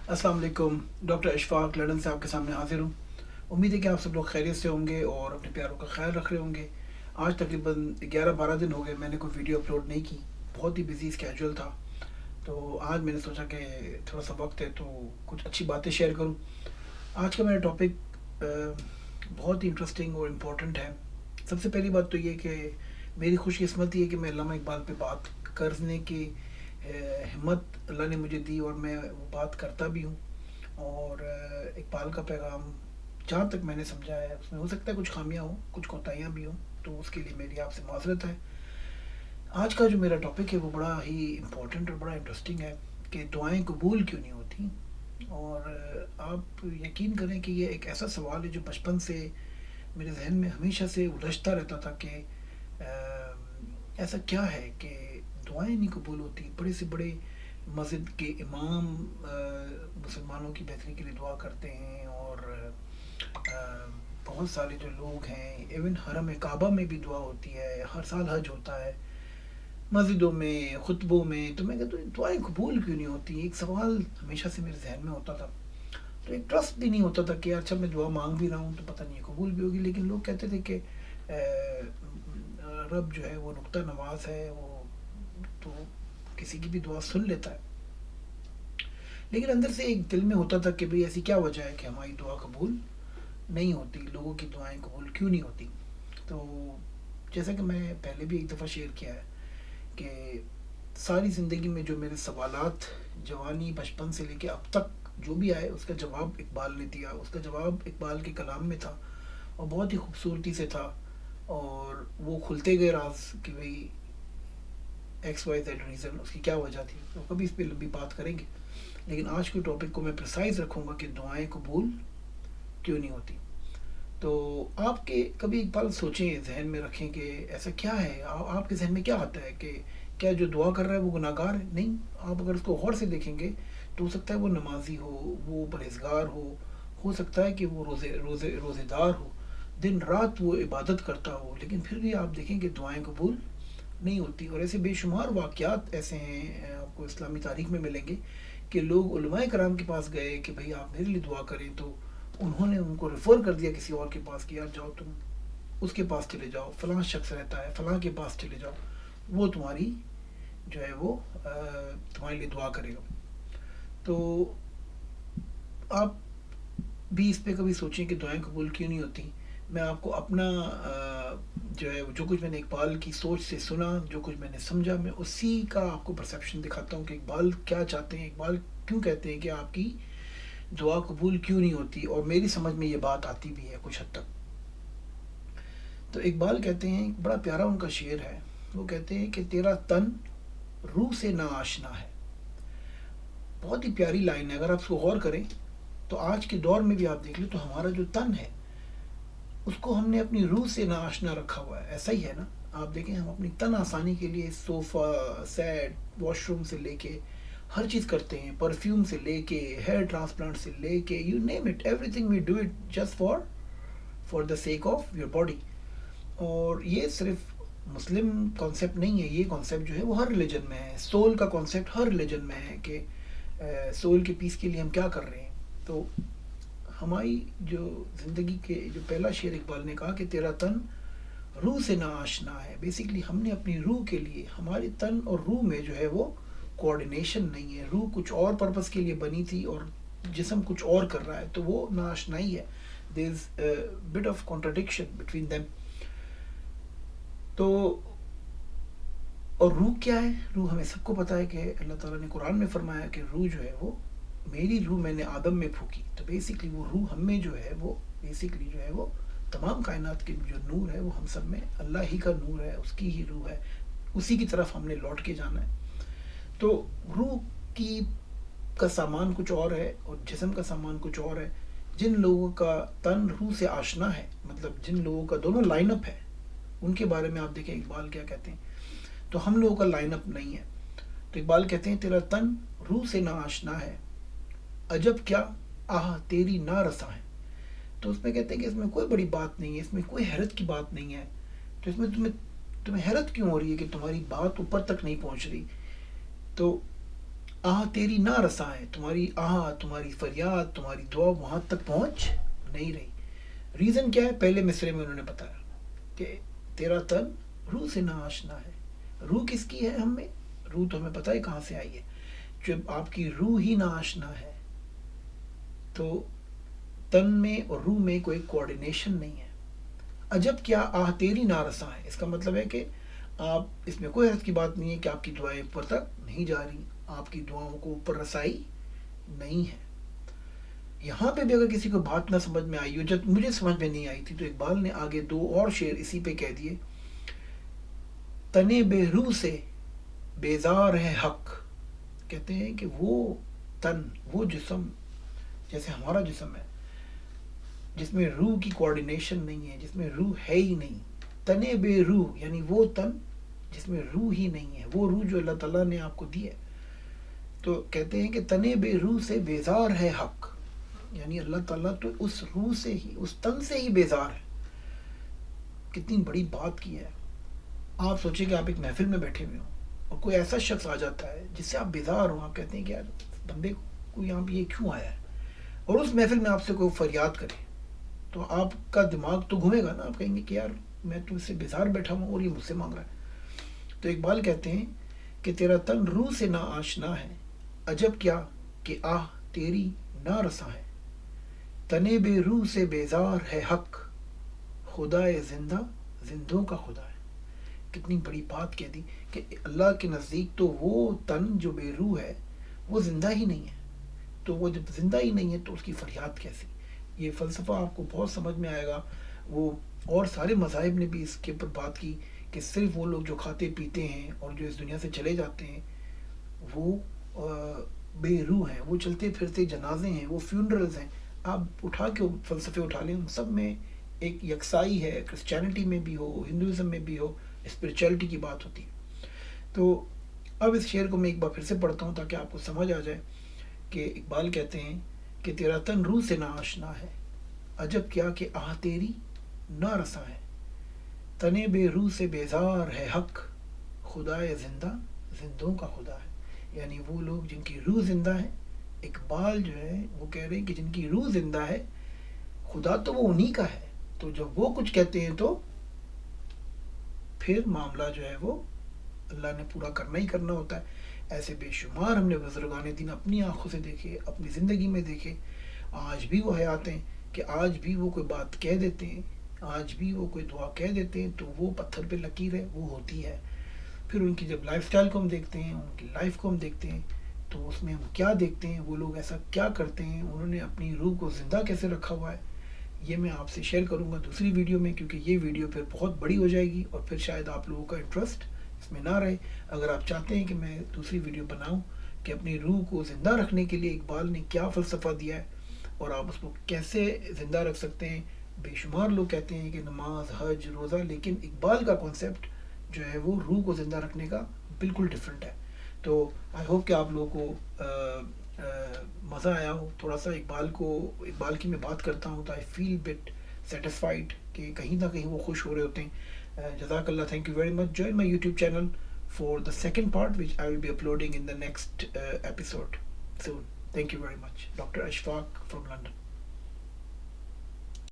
अस्सलाम वालेकुम। Doctor Ashfaq London से आपके सामने हाजिर हूँ। उम्मीद है कि आप सब लोग खैरियत से होंगे और अपने प्यारों का ख्याल रख रहे होंगे। आज तकरीबन 11-12 दिन हो गए मैंने कोई वीडियो अपलोड नहीं की। बहुत ही बिजी स्केड्यूल था। तो आज मैंने सोचा कि थोड़ा सा वक्त है तो कुछ अच्छी बातें शेयर करूँ। आज का मेरा टॉपिक बहुत ही इंटरेस्टिंग और इम्पोर्टेंट है। सबसे पहली बात तो ये कि मेरी खुशकिस्मती है कि मैं अल्लामा इकबाल पे बात करने की हिम्मत अल्लाह ने मुझे दी और मैं वो बात करता भी हूँ। और इकबाल का पैगाम जहाँ तक मैंने समझा है उसमें हो सकता है कुछ खामियाँ हों, कुछ कोताहियाँ भी हों, तो उसके लिए मेरी आपसे माजरत है। आज का जो मेरा टॉपिक है वो बड़ा ही इम्पोर्टेंट और बड़ा इंटरेस्टिंग है कि दुआएं कबूल क्यों नहीं होती। और आप यकीन करें कि ये एक ऐसा सवाल है जो बचपन से मेरे जहन में हमेशा से उलझता रहता था कि ऐसा क्या है कि दुआएं नहीं कबूल होती। बड़े से बड़े मस्जिद के इमाम मुसलमानों की बेहतरी के लिए दुआ करते हैं और बहुत सारे जो लोग हैं इवन हरम काबा में भी दुआ होती है, हर साल हज होता है, मस्जिदों में खुतबों में। तो मैं कहता हूँ दुआएं कबूल क्यों नहीं होती, एक सवाल हमेशा से मेरे जहन में होता था। तो एक ट्रस्ट भी नहीं होता था कि यार अच्छा मैं दुआ मांग भी रहा हूँ तो पता नहीं है कबूल भी होगी। लेकिन लोग कहते थे कि रब जो है वो नुक्ता नवाज है, वो तो किसी की भी दुआ सुन लेता है। लेकिन अंदर से एक दिल में होता था कि भाई ऐसी क्या वजह है कि हमारी दुआ कबूल नहीं होती, लोगों की दुआएं कबूल क्यों नहीं होती। तो जैसा कि मैं पहले भी एक दफ़ा शेयर किया है कि सारी ज़िंदगी में जो मेरे सवालात जवानी बचपन से लेके अब तक जो भी आए उसका जवाब इकबाल ने दिया, उसका जवाब इकबाल के कलाम में था और बहुत ही खूबसूरती से था। और वो खुलते गए राज कि भाई एक्स वाई जेड रीज़न, उसकी क्या वजह थी। तो कभी इस पर लंबी बात करेंगे। लेकिन आज के टॉपिक को मैं प्रिसाइज रखूँगा कि दुआएं कबूल क्यों नहीं होती। तो आपके कभी एक पल सोचें, जहन में रखें कि ऐसा क्या है। आपके जहन में क्या आता है कि क्या जो दुआ कर रहा है वो गुनाहगार है? नहीं, आप अगर उसको गौर से देखेंगे तो हो सकता है वो नमाजी हो, वो परहेजगार हो सकता है कि वो रोज़ेदार हो, दिन रात वो इबादत करता हो, लेकिन फिर भी आप देखें कि दुआएं कबूल नहीं होती। और ऐसे बेशुमार वाक़यात ऐसे हैं आपको इस्लामी तारीख में मिलेंगे कि लोग उलमाए कराम के पास गए कि भाई आप मेरे लिए दुआ करें, तो उन्होंने उनको रेफ़र कर दिया किसी और के पास कि यार जाओ तुम उसके पास चले जाओ, फ़लाँ शख्स रहता है फ़लाँ के पास चले जाओ, वो तुम्हारी जो है वो तुम्हारे लिए दुआ करेगा। तो आप भी इस पे कभी सोचें कि दुआएं कबूल क्यों नहीं होती। मैं आपको अपना जो है जो कुछ मैंने इकबाल की सोच से सुना, जो कुछ मैंने समझा, मैं उसी का आपको परसेप्शन दिखाता हूँ कि इकबाल क्या चाहते हैं, इकबाल क्यों कहते हैं कि आपकी दुआ कबूल क्यों नहीं होती। और मेरी समझ में ये बात आती भी है कुछ हद तक। तो इकबाल कहते हैं, एक बड़ा प्यारा उनका शेर है, वो कहते हैं कि तेरा तन रूह से ना आशना है। बहुत ही प्यारी लाइन है, अगर आप उसको गौर करें तो आज के दौर में भी आप देख लें तो हमारा जो तन है उसको हमने अपनी रूह से ना आशना रखा हुआ है। ऐसा ही है ना। आप देखें हम अपनी तन आसानी के लिए सोफ़ा सेट वॉशरूम से लेके हर चीज़ करते हैं, परफ्यूम से लेके हेयर ट्रांसप्लांट से लेके you name it, everything we do it just for the sake of your body. और ये सिर्फ मुस्लिम कॉन्सेप्ट नहीं है, ये कॉन्सेप्ट जो है वो हर रिलीजन में है। सोल का कॉन्सेप्ट हर रिलीजन में है कि सोल के पीस के लिए हम क्या कर रहे हैं। तो हमारी जो ज़िंदगी के जो पहला शेर इकबाल ने कहा कि तेरा तन रूह से ना आशना है, बेसिकली हमने अपनी रूह के लिए, हमारे तन और रूह में जो है वो कोऑर्डिनेशन नहीं है। रूह कुछ और पर्पस के लिए बनी थी और जिसम कुछ और कर रहा है, तो वो नाशना ही है। There is bit of contradiction between them. तो और रूह क्या है? रूह हमें सबको पता है कि अल्लाह ताला ने कुरान में फरमाया कि रूह जो है वो मेरी रूह मैंने आदम में फूकी। तो बेसिकली वो रूह हम में जो है वो बेसिकली जो है वो तमाम कायनात के जो नूर है वो हम सब में, अल्लाह ही का नूर है, उसकी ही रूह है, उसी की तरफ हमने लौट के जाना है। तो रूह की का सामान कुछ और है और जिस्म का सामान कुछ और है। जिन लोगों का तन रूह से आशना है, मतलब जिन लोगों का दोनों लाइनअप है, उनके बारे में आप देखें इकबाल क्या कहते हैं। तो हम लोगों का लाइनअप नहीं है। तो इकबाल कहते हैं तेरा तन रूह से ना आशना है, अजब क्या आह तेरी ना रसा है। तो उसमें कहते हैं कि इसमें कोई बड़ी बात नहीं है, इसमें कोई हैरत की बात नहीं है। तो इसमें तुम्हें तुम्हें हैरत क्यों हो रही है कि तुम्हारी बात ऊपर तक नहीं पहुंच रही। तो आह तेरी ना रसाएं, तुम्हारी आह, तुम्हारी फरियाद, तुम्हारी दुआ वहां तक पहुंच नहीं रही। रीज़न क्या है? पहले मिसरे में उन्होंने बताया कि तेरा तन रूह से ना आशना है। रूह किसकी है? हमें रूह तो हमें पता है कहाँ से आई है। जब आपकी रूह ही ना आशना है तो तन में और रूह में कोई कोऑर्डिनेशन नहीं है। अजब क्या आह तेरी नारसा है, इसका मतलब है कि आप, इसमें कोई हर्ज की बात नहीं है कि आपकी दुआएं ऊपर तक नहीं जा रही, आपकी दुआओं को ऊपर रसाई नहीं है। यहाँ पे भी अगर किसी को बात ना समझ में आई हो, जब मुझे समझ में नहीं आई थी, तो इकबाल ने आगे दो और शेर इसी पे कह दिए। तने बेरू से बेजार है हक। कहते हैं कि वो तन, वो जिस्म, जैसे हमारा जिस्म है जिसमें रूह की कोऑर्डिनेशन नहीं है, जिसमें रूह है ही नहीं। तने बेरूह यानी वो तन जिसमें रूह ही नहीं है, वो रूह जो अल्लाह ताला ने आपको दी है। तो कहते हैं कि तने बेरूह से बेजार है हक, यानी अल्लाह ताला तो उस रूह से ही, उस तन से ही बेजार है। कितनी बड़ी बात की है। आप सोचिए कि आप एक महफिल में बैठे हुए हो और कोई ऐसा शख्स आ जाता है जिससे आप बेजार हो। आप कहते हैं कि यार बंदे को यहाँ पे ये क्यों आया है, और उस महफिल में आपसे कोई फरियाद करे तो आपका दिमाग तो घूमेगा ना। आप कहेंगे कि यार मैं तो इससे बेजार बैठा हूँ और ये मुझसे मांग रहा है। तो इकबाल कहते हैं कि तेरा तन रूह से ना आशना है, अजब क्या कि आह तेरी ना रसा है। तने बे रूह से बेजार है हक, खुदा जिंदा जिंदों का खुदा है। कितनी बड़ी बात कह दी कि अल्लाह के नज़दीक तो वो तन जो बेरूह है वो ज़िंदा ही नहीं है। तो वो जब ज़िंदा ही नहीं है तो उसकी फरियाद कैसी? ये फ़लसफ़ा आपको बहुत समझ में आएगा। वो और सारे मज़ाहिब ने भी इसके ऊपर बात की कि सिर्फ वो लोग जो खाते पीते हैं और जो इस दुनिया से चले जाते हैं वो बेरूह हैं, वो चलते फिरते जनाजे हैं, वो फ्यूनरल्स हैं। आप उठा के फ़लसफ़े उठा लें, उन सब में एक यकसाई है। क्रिश्चियनिटी में भी हो, हिंदुज़म में भी हो, स्पिरिचुअलिटी की बात होती है। तो अब इस शेर को मैं एक बार फिर से पढ़ता हूँ ताकि आपको समझ आ जाए कि इकबाल कहते हैं कि तेरा तन रूह से ना आशना है, अजब क्या कि आह तेरी ना रसा है। तने बेरूह से बेजार है हक, खुदाए जिंदा जिंदों का खुदा है। यानी वो लोग जिनकी रूह जिंदा है, इकबाल जो है वो कह रहे हैं कि जिनकी रूह जिंदा है, खुदा तो वो उन्हीं का है। तो जब वो कुछ कहते हैं तो फिर मामला जो है वो अल्लाह ने पूरा करना ही करना होता है। ऐसे बेशुमार हमने बुजुर्गान दीन अपनी आंखों से देखे, अपनी ज़िंदगी में देखे। आज भी वो हयात हैं कि आज भी वो कोई बात कह देते हैं, आज भी वो कोई दुआ कह देते हैं तो वो पत्थर पे लकीर है, वो होती है। फिर उनकी जब लाइफस्टाइल को हम देखते हैं, उनकी लाइफ को हम देखते हैं, तो उसमें हम क्या देखते हैं, वो लोग ऐसा क्या करते हैं, उन्होंने अपनी रूह को ज़िंदा कैसे रखा हुआ है, ये मैं आपसे शेयर करूँगा दूसरी वीडियो में, क्योंकि ये वीडियो फिर बहुत बड़ी हो जाएगी और फिर शायद आप लोगों का इंटरेस्ट इसमें ना रहे। अगर आप चाहते हैं कि मैं दूसरी वीडियो बनाऊं कि अपनी रूह को ज़िंदा रखने के लिए इकबाल ने क्या फ़लसफ़ा दिया है और आप उसको कैसे ज़िंदा रख सकते हैं। बेशुमार लोग कहते हैं कि नमाज, हज, रोज़ा, लेकिन इकबाल का कॉन्सेप्ट जो है वो रूह को ज़िंदा रखने का बिल्कुल डिफरेंट है। तो आई होप कि आप लोगों को मज़ा आया हो। थोड़ा सा इकबाल की मैं बात करता हूँ तो आई फील बिट सेटिस्फाइड कि कहीं ना कहीं वो खुश हो रहे होते हैं। जज़ाकल्लाह, thank you very much. Join my YouTube channel for the second part, which I will be uploading in the next episode soon. Thank you very much. Dr. Ashfaq from London.